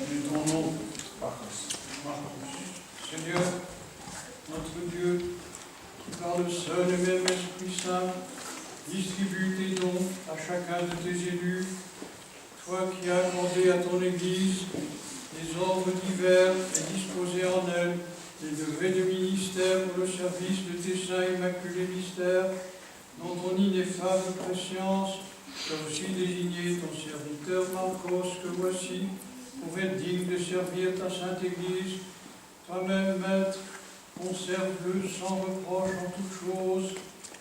de ton nom, Marcos. Seigneur, notre Dieu, qui par le seul et même Esprit Saint, distribue tes dons à chacun de tes élus, toi qui as accordé à ton Église des ordres divers et disposé en elle des degrés de ministère pour le service de tes saints immaculés mystères, dont ton ineffable préscience, tu as aussi désigné ton serviteur Marcos, que voici, pour être digne de servir ta sainte Église. Toi-même, Maître, conserve-le sans reproche en toutes choses,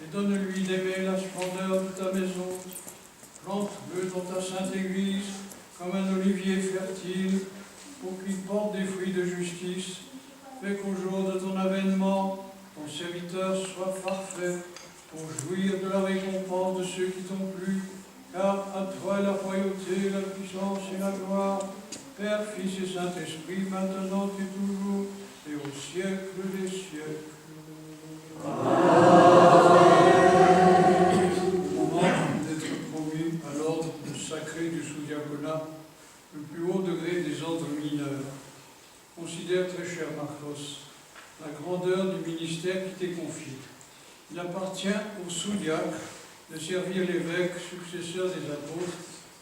et donne-lui d'aimer la splendeur de ta maison. Plante-le dans ta sainte Église, comme un olivier fertile, pour qu'il porte des fruits de justice. Fais qu'au jour de ton avènement, ton serviteur soit parfait, pour jouir de la récompense de ceux qui t'ont plu, car à toi la royauté, la puissance et la gloire, Père, Fils et Saint-Esprit, maintenant et toujours, et au siècle des siècles. Amen. Au moment d'être promu à l'ordre sacré du sous-diaconat, le plus haut degré des ordres mineurs, considère, très cher Marcos, la grandeur du ministère qui t'est confié. Il appartient au sous-diacre de servir l'évêque, successeur des apôtres,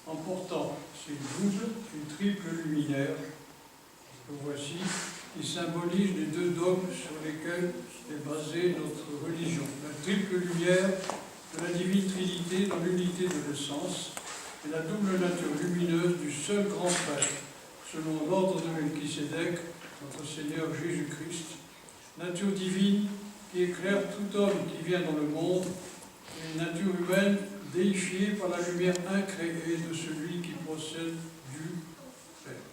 en portant ces doubles et triples luminaires, que voici, qui symbolisent les deux dogmes sur lesquels est basée notre religion. La triple lumière de la divine Trinité dans l'unité de l'essence et la double nature lumineuse du seul grand prêtre, selon l'ordre de Melchisédek, notre Seigneur Jésus-Christ, nature divine qui éclaire tout homme qui vient dans le monde, et une nature humaine déifiée par la lumière incréée de celui qui procède du Père.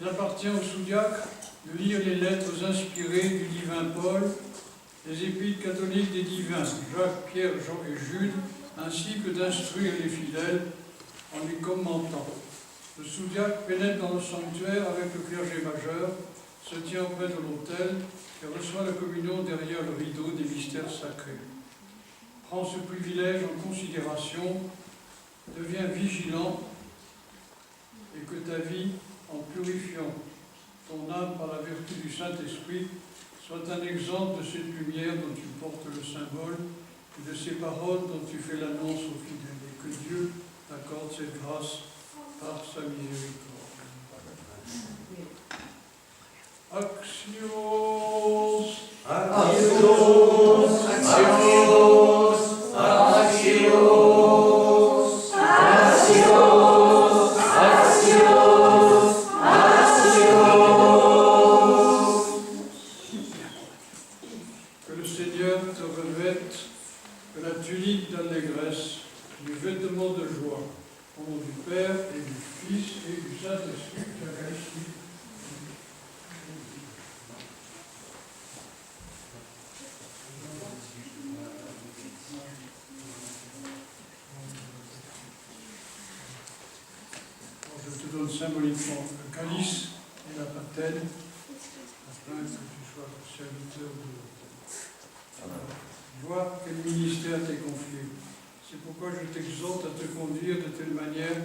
Il appartient au sous-diacre de lire les lettres inspirées du divin Paul, les épîtres catholiques des divins Jacques, Pierre, Jean et Jude, ainsi que d'instruire les fidèles en les commentant. Le sous-diacre pénètre dans le sanctuaire avec le clergé majeur, se tient auprès de l'autel et reçoit la communion derrière le rideau des mystères sacrés. Prends ce privilège en considération, deviens vigilant et que ta vie, en purifiant ton âme par la vertu du Saint-Esprit, soit un exemple de cette lumière dont tu portes le symbole et de ces paroles dont tu fais l'annonce aux fidèles. Et que Dieu t'accorde cette grâce par sa miséricorde. Axios, Axios, Axios, Axios, Axios, Axios, Axios. Que le Seigneur te revête de la tunique d'allégresse, du vêtement de joie, au nom du Père et du Fils et du Saint-Esprit. Je te donne symboliquement le calice et la patène, afin que tu sois serviteur de l'autel. Vois quel ministère t'est confié. C'est pourquoi je t'exhorte à te conduire de telle manière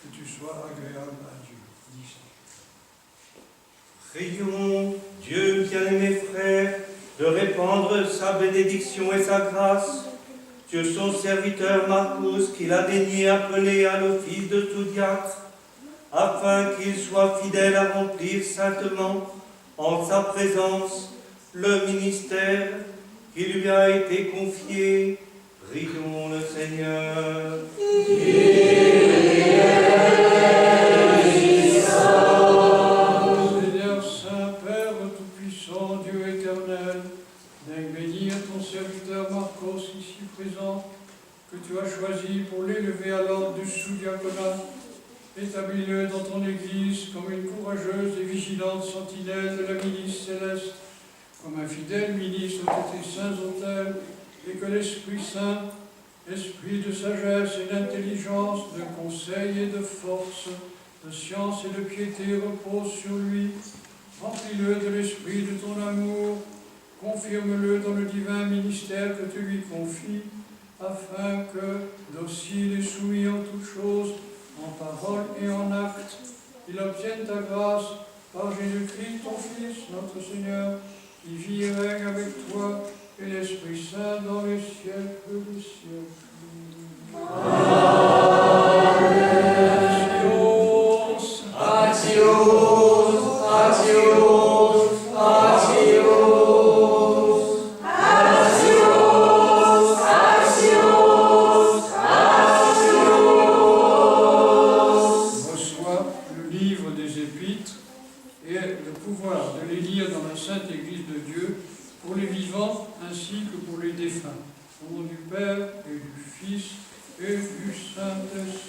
que tu sois agréable à Dieu. Dis ça. Prions Dieu bien-aimé frère de répandre sa bénédiction et sa grâce sur son serviteur Marcos qu'il a daigné appeler à l'office de sous-diacre, afin qu'il soit fidèle à remplir saintement en sa présence le ministère qui lui a été confié. Prions le Seigneur. Seigneur Saint, Père Tout-Puissant, Dieu éternel, daigne bénir ton serviteur Marcos ici présent, que tu as choisi pour l'élever à l'ordre du sous-diaconat. Établis-le dans ton Église comme une courageuse et vigilante sentinelle de la milice céleste, comme un fidèle ministre de tes saints autels, et que l'Esprit Saint, esprit de sagesse et d'intelligence, de conseil et de force, de science et de piété repose sur lui. Remplis-le de l'esprit de ton amour, confirme-le dans le divin ministère que tu lui confies, afin que, docile et soumis en toutes choses, en parole et en acte, qu'il obtienne ta grâce par Jésus-Christ, ton Fils, notre Seigneur, qui vit et règne avec toi et l'Esprit Saint dans les siècles des siècles. Agios, agios, agios, agios, agios, agios. Reçois le livre des Épîtres et le pouvoir de les lire dans la Sainte Église de Dieu pour les vivants ainsi que pour les défunts. Au nom du Père et du Fils et du Saint-Esprit.